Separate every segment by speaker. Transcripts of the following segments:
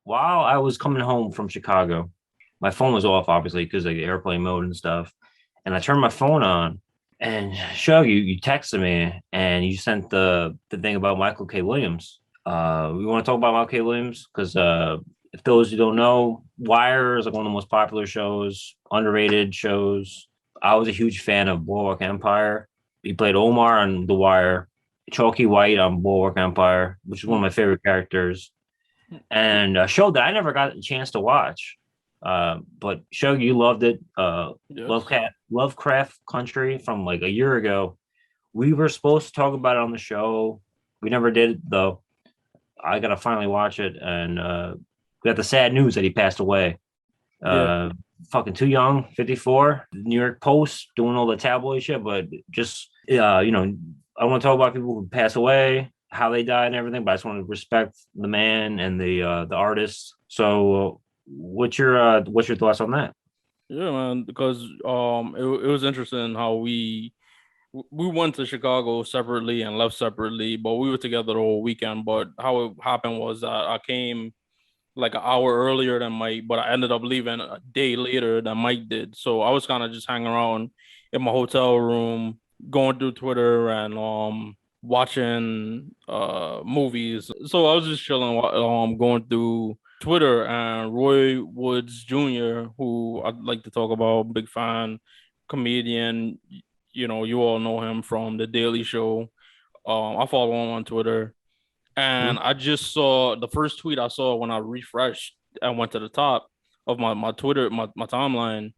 Speaker 1: while I was coming home from Chicago, my phone was off, obviously, because like the airplane mode and stuff. And I turned my phone on, and Shug, you texted me, and you sent the thing about Michael K. Williams. We want to talk about Michael K. Williams because if those who don't know, Wire is like one of the most popular shows, underrated shows. I was a huge fan of Boardwalk Empire. He played Omar on The Wire, Chalky White on Boardwalk Empire, which is one of my favorite characters, and a show that I never got a chance to watch. But show you loved it.
Speaker 2: Yes.
Speaker 1: Lovecraft Country from like a year ago. We were supposed to talk about it on the show. We never did though. I gotta finally watch it, and we got the sad news that he passed away.
Speaker 2: Yeah.
Speaker 1: Uh, Fucking too young, 54. New York Post doing all the tabloid shit, but just I want to talk about people who pass away, how they died, and everything. But I just want to respect the man and the artist. So, what's your thoughts on that?
Speaker 2: Yeah, man. Because it was interesting how we went to Chicago separately and left separately, but we were together the whole weekend. But how it happened was that I came like an hour earlier than Mike, but I ended up leaving a day later than Mike did. So I was kind of just hanging around in my hotel room, going through Twitter and watching movies. So I was just chilling, going through Twitter, and Roy Woods Jr., who I'd like to talk about, big fan, comedian. You know, you all know him from The Daily Show. I follow him on Twitter,
Speaker 1: Hmm?
Speaker 2: and I just saw the first tweet I saw when I refreshed and went to the top of my Twitter, my timeline.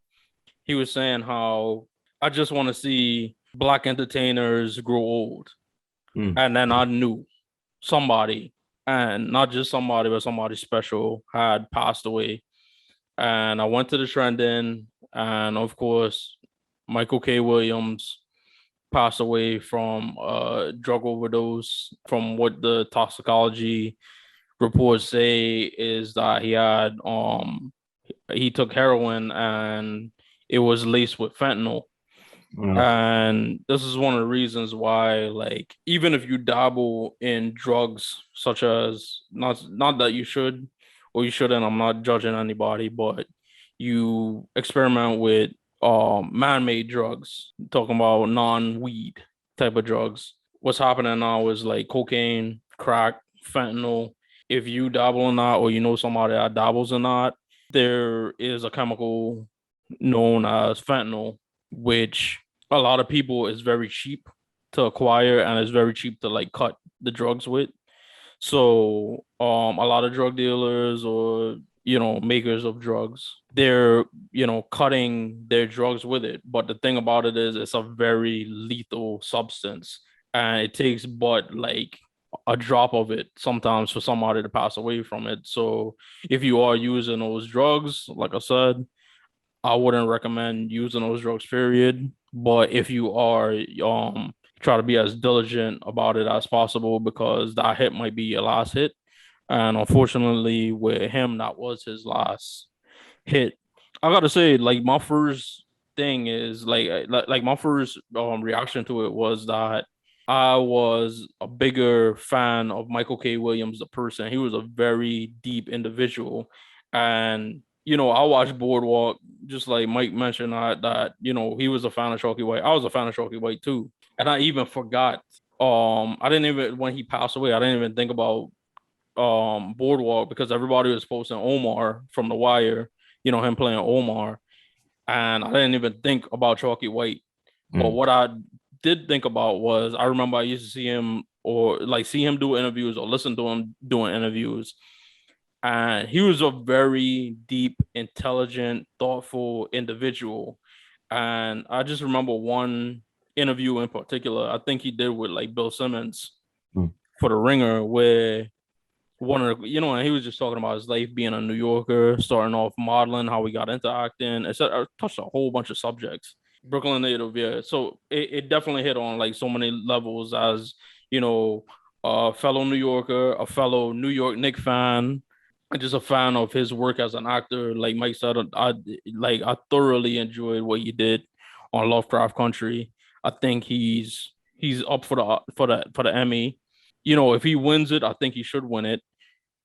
Speaker 2: He was saying how I just want to see black entertainers grow old.
Speaker 1: Hmm.
Speaker 2: And then I knew somebody, and not just somebody, but somebody special had passed away. And I went to the trending, and of course, Michael K. Williams passed away from drug overdose. From what the toxicology reports say, is that he took heroin and it was laced with fentanyl.
Speaker 1: Ugh.
Speaker 2: And this is one of the reasons why, like, even if you dabble in drugs, such as, not that you should or you shouldn't, I'm not judging anybody, but you experiment with man-made drugs, talking about non-weed type of drugs. What's happening now is like cocaine, crack, fentanyl. If you dabble in that, or you know somebody that dabbles in that, there is a chemical known as fentanyl, which a lot of people is very cheap to acquire and it's very cheap to like cut the drugs with. So a lot of drug dealers, or makers of drugs, they're cutting their drugs with it. But the thing about it is it's a very lethal substance, and it takes but like a drop of it sometimes for somebody to pass away from it. So if you are using those drugs, like I said, I wouldn't recommend using those drugs, period. But if you are, try to be as diligent about it as possible, because that hit might be your last hit. And unfortunately, with him, that was his last hit. I gotta say, like, my first thing is like my first reaction to it was that I was a bigger fan of Michael K. Williams, the person. He was a very deep individual, and I watched Boardwalk, just like Mike mentioned that he was a fan of Chalky White. I was a fan of Chalky White too, and I even forgot. I didn't even, when he passed away, I didn't even think about Boardwalk, because everybody was posting Omar from The Wire, him playing Omar, and I didn't even think about Chalky White. But
Speaker 1: Hmm.
Speaker 2: what I did think about was, I remember I used to see him, or like see him do interviews or listen to him doing interviews, and he was a very deep, intelligent, thoughtful individual. And I just remember one interview in particular, I think he did with like Bill Simmons
Speaker 1: Hmm.
Speaker 2: for The Ringer, where one of the, and he was just talking about his life being a New Yorker, starting off modeling, how he got into acting. I touched a whole bunch of subjects. Brooklyn native, yeah. So it definitely hit on like so many levels, as you know, a fellow New Yorker, a fellow New York Knicks fan, and just a fan of his work as an actor. Like Mike said, I thoroughly enjoyed what he did on Lovecraft Country. I think he's up for the Emmy. If he wins it, I think he should win it.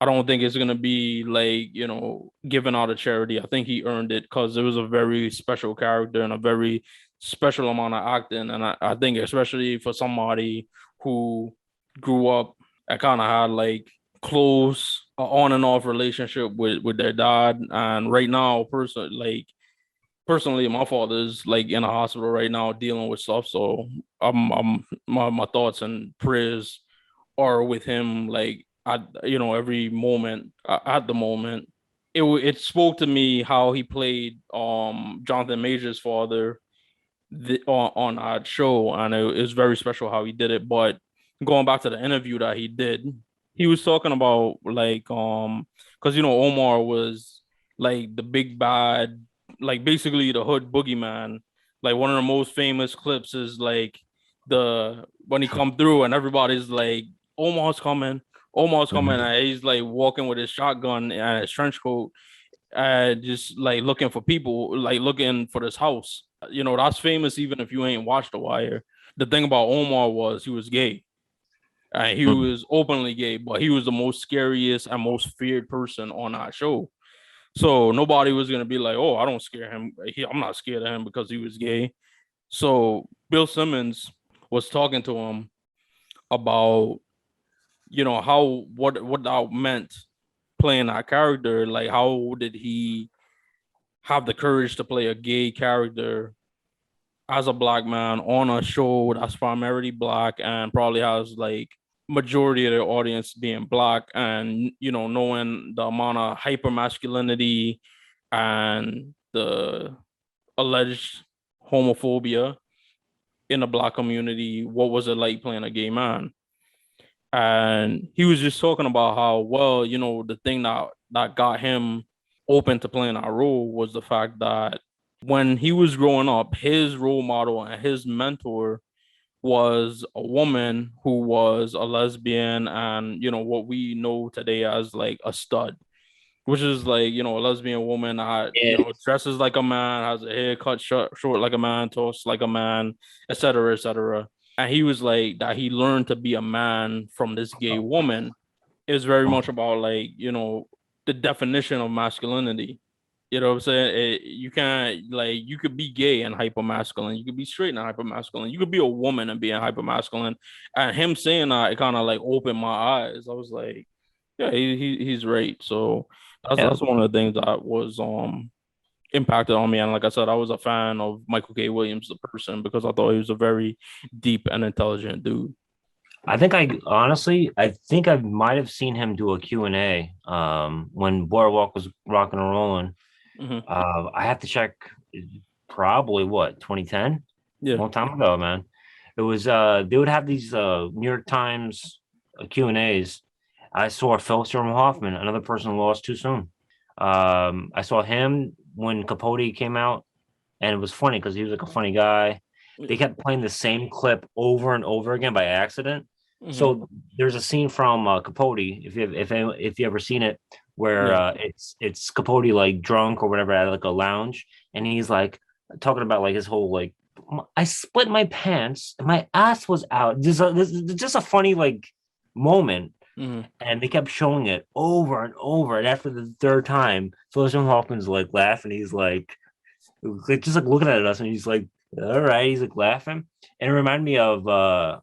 Speaker 2: I don't think it's gonna be like, given out of charity. I think he earned it because it was a very special character and a very special amount of acting. And I think especially for somebody who grew up and kind of had like close on and off relationship with their dad. And right now, personally, my father's like in a hospital right now dealing with stuff. So my thoughts and prayers are with him, like at every moment at the moment. It spoke to me how he played Jonathan Major's father on our show, and it was very special how he did it. But going back to the interview that he did, he was talking about like because Omar was like the big bad, like basically the hood boogeyman. Like one of the most famous clips is like the when he come through and everybody's like, Omar's coming, Omar's coming,
Speaker 1: Mhm.
Speaker 2: and he's like walking with his shotgun and his trench coat, just like looking for people, like looking for this house. That's famous even if you ain't watched The Wire. The thing about Omar was he was gay. And he
Speaker 1: Mhm.
Speaker 2: was openly gay, but he was the most scariest and most feared person on our show. So nobody was gonna be like, "Oh, I don't scare him. I'm not scared of him because he was gay." So Bill Simmons was talking to him about, how what that meant playing that character. Like, how did he have the courage to play a gay character as a black man on a show that's primarily black and probably has like majority of the audience being black, and knowing the amount of hyper masculinity and the alleged homophobia in the black community. What was it like playing a gay man? And he was just talking about how, well, the thing that got him open to playing that role was the fact that when he was growing up, his role model and his mentor was a woman who was a lesbian, and what we know today as like a stud, which is like, a lesbian woman that
Speaker 1: Yeah.
Speaker 2: dresses like a man, has a hair cut short like a man, talks like a man, etc., etc. And he was like that he learned to be a man from this gay woman. Is very much about like, the definition of masculinity. You know what I'm saying? You can't, like, you could be gay and hyper masculine. You could be straight and hyper masculine. You could be a woman and being hyper masculine. And him saying that, it kind of like opened my eyes. I was like, yeah, he's right. So
Speaker 1: Yeah.
Speaker 2: that's one of the things that was impacted on me. And like I said, I was a fan of Michael K. Williams, the person, because I thought he was a very deep and intelligent dude.
Speaker 1: I think I might have seen him do a Q&A when Boardwalk was rocking and rolling.
Speaker 2: Hmm.
Speaker 1: I have to check, probably what, 2010?
Speaker 2: Yeah.
Speaker 1: Long time ago, man. It was they would have these New York Times Q&As. I saw Phil Sherman Hoffman, another person lost too soon. I saw him when Capote came out, and it was funny because he was like a funny guy. They kept playing the same clip over and over again by accident.
Speaker 2: Hmm.
Speaker 1: So there's a scene from Capote, if you ever seen it, where
Speaker 2: Yeah.
Speaker 1: it's Capote like drunk or whatever at like a lounge, and he's like talking about like his whole like, I split my pants and my ass was out. Just a funny like moment,
Speaker 2: Hmm.
Speaker 1: and they kept showing it over and over. And after the third time, Phyllis Hoffman's like laughing. He's like just like looking at us, and he's like, all right, he's like laughing. And it reminded me of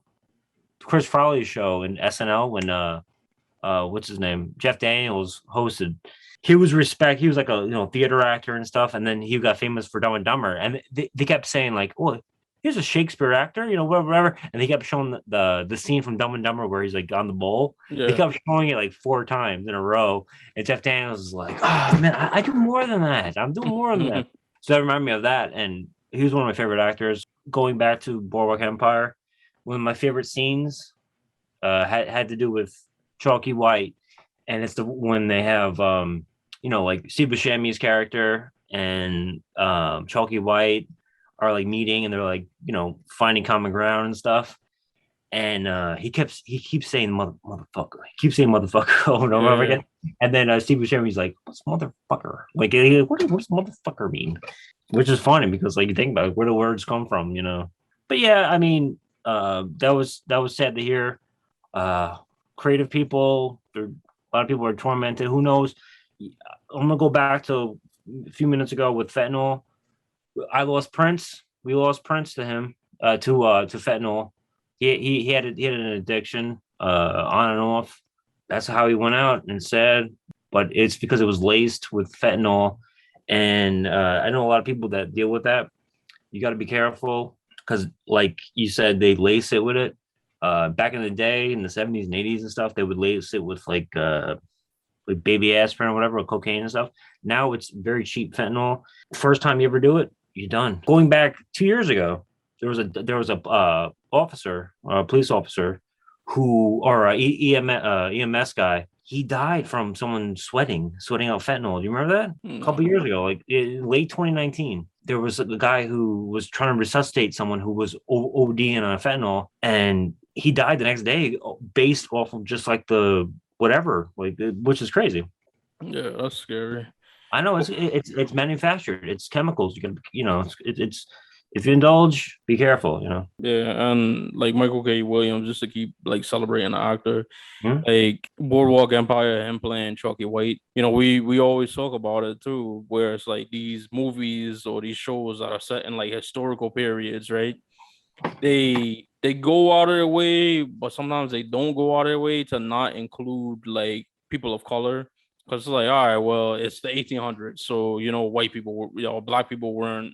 Speaker 1: Chris Farley's show in SNL when what's his name? Jeff Daniels hosted. He was like a theater actor and stuff, and then he got famous for Dumb and Dumber. And they kept saying like, oh, he's a Shakespeare actor, whatever. And they kept showing the scene from Dumb and Dumber where he's like on the bowl. They
Speaker 2: Yeah.
Speaker 1: kept showing it like four times in a row. And Jeff Daniels is like, oh man, I do more than that. I'm doing more than that. So that reminded me of that. And he was one of my favorite actors. Going back to Boardwalk Empire, one of my favorite scenes had to do with Chalky White, and it's the when they have like Steve Buscemi's character and Chalky White are like meeting, and they're like finding common ground and stuff. And he keeps saying motherfucker. He keeps saying motherfucker over and over
Speaker 2: Yeah.
Speaker 1: again. And then Steve Buscemi's like, "What's motherfucker? Like, what does motherfucker mean?" Which is funny because like you think about it, where the words come from. But yeah, I mean, that was sad to hear. Uh, Creative people, they're A lot of people are tormented. Who knows? I'm gonna go back to a few minutes ago with fentanyl. I lost Prince. We lost Prince to him, to fentanyl. He had an addiction, on and off. That's how he went out, and sad. But it's because it was laced with fentanyl, and I know a lot of people that deal with that. You got to be careful because, like you said, they lace it with it. Back in the day, in the 70s and 80s and stuff, they would lace it with like baby aspirin or whatever, or cocaine and stuff. Now it's very cheap fentanyl. First time you ever do it, you're done. Going back 2 years ago, there was a officer, a police officer, who or a EMS guy. He died from someone sweating out fentanyl. Do you remember that? A couple
Speaker 2: No.
Speaker 1: years ago, like in late 2019, there was a guy who was trying to resuscitate someone who was ODing on fentanyl, and he died the next day based off of just like the whatever, like, which is crazy.
Speaker 2: Yeah, that's scary.
Speaker 1: I know it's manufactured. It's chemicals. You can, it's if you indulge, be careful.
Speaker 2: Yeah, and like Michael K. Williams, just to keep like celebrating the actor,
Speaker 1: Hmm?
Speaker 2: like Boardwalk Empire, him playing Chalky White. We always talk about it too, where it's like these movies or these shows that are set in like historical periods, right? They go out of their way, but sometimes they don't go out of their way to not include like people of color. Because it's like, all right, well, it's the 1800s, so white people were, black people weren't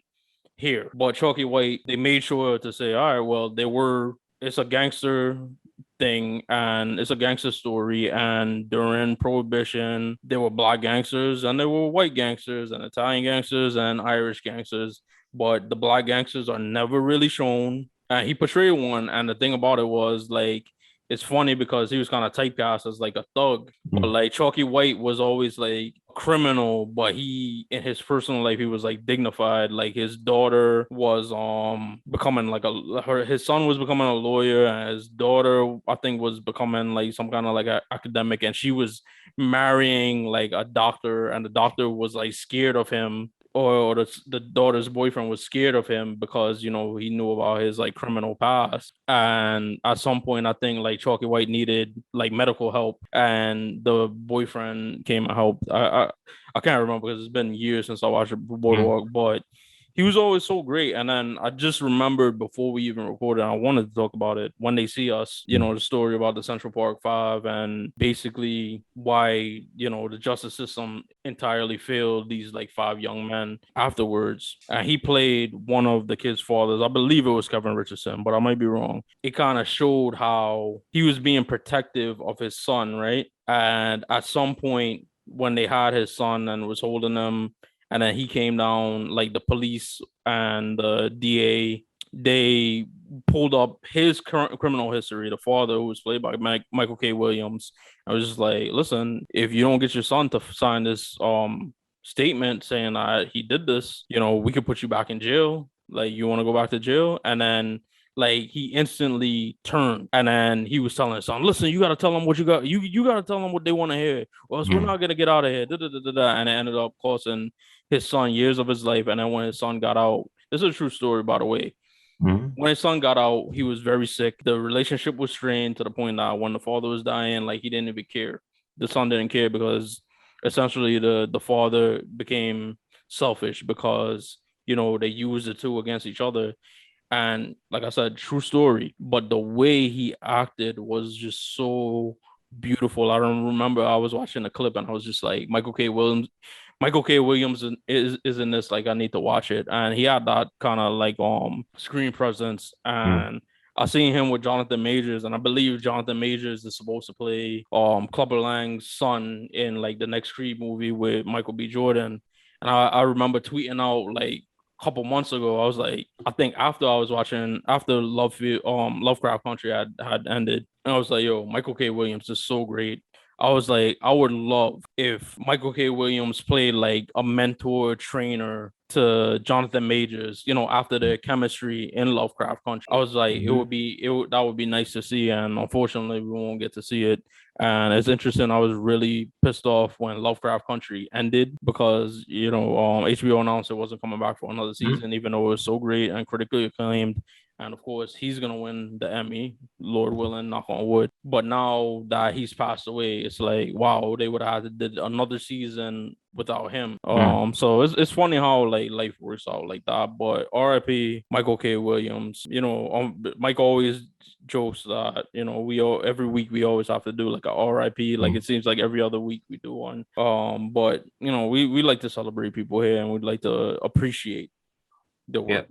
Speaker 2: here. But Chalky White, they made sure to say, all right, well, it's a gangster thing and it's a gangster story. And during Prohibition, there were black gangsters and there were white gangsters and Italian gangsters and Irish gangsters. But the black gangsters are never really shown. And he portrayed one. And the thing about it was like, it's funny because he was kind of typecast as like a thug, but like Chalky White was always like criminal, but he in his personal life he was like dignified. Like his daughter was becoming like his son was becoming a lawyer, and his daughter I think was becoming like some kind of like a academic, and she was marrying like a doctor, and the doctor was like scared of him, or the daughter's boyfriend was scared of him because he knew about his like criminal past. And at some point I think like Chalky White needed like medical help, and the boyfriend came and helped. I can't remember because it's been years since I watched
Speaker 1: Hmm.
Speaker 2: Boardwalk, but he was always so great. And then I just remembered before we even recorded, I wanted to talk about it when they see us, the story about the Central Park Five and basically why, the justice system entirely failed these like five young men afterwards. And he played one of the kids' fathers. I believe it was Kevin Richardson, but I might be wrong. It kind of showed how he was being protective of his son, right? And at some point, when they had his son and was holding him, and then he came down, like the police and the DA, they pulled up his current criminal history. The father, who was played by Michael K. Williams, I was just like, listen, if you don't get your son to sign this statement saying that he did this, we could put you back in jail. Like, you want to go back to jail? And then like he instantly turned, and then he was telling his son, listen, you gotta tell them what you gotta tell them what they want to hear, or else we're
Speaker 1: Hmm.
Speaker 2: not gonna get out of here. Da, da, da, da, da. And it ended up costing his son years of his life. And then when his son got out, this is a true story, by the way.
Speaker 1: Hmm.
Speaker 2: When his son got out, he was very sick. The relationship was strained to the point that when the father was dying, like he didn't even care. The son didn't care because essentially the father became selfish because they used the two against each other. And like I said, true story. But the way he acted was just so beautiful. I don't remember. I was watching a clip and I was just like, Michael K. Williams is in this. Like, I need to watch it. And he had that kind of like screen presence.
Speaker 1: Hmm.
Speaker 2: And I seen him with Jonathan Majors, and I believe Jonathan Majors is supposed to play Clubber Lang's son in like the next Creed movie with Michael B. Jordan. And I remember tweeting out like couple months ago, I was like, I think after I was watching after Lovecraft Country had ended, and I was like, yo, Michael K. Williams is so great. I was like, I would love if Michael K. Williams played like a mentor trainer to Jonathan Majors, after their chemistry in Lovecraft Country. I was like,
Speaker 1: Hmm.
Speaker 2: that would be nice to see, and unfortunately, we won't get to see it. And it's interesting. I was really pissed off when Lovecraft Country ended because HBO announced it wasn't coming back for another
Speaker 1: Hmm.
Speaker 2: season, even though it was so great and critically acclaimed. And of course, he's gonna win the Emmy, Lord willing, knock on wood. But now that he's passed away, it's like, wow, they would have had to did another season without him. So it's funny how like life works out like that. But R.I.P. Michael K. Williams. Mike always jokes that we all every week we always have to do like a R.I.P. Like it seems like every other week we do one. But we like to celebrate people here, and we'd like to appreciate the work.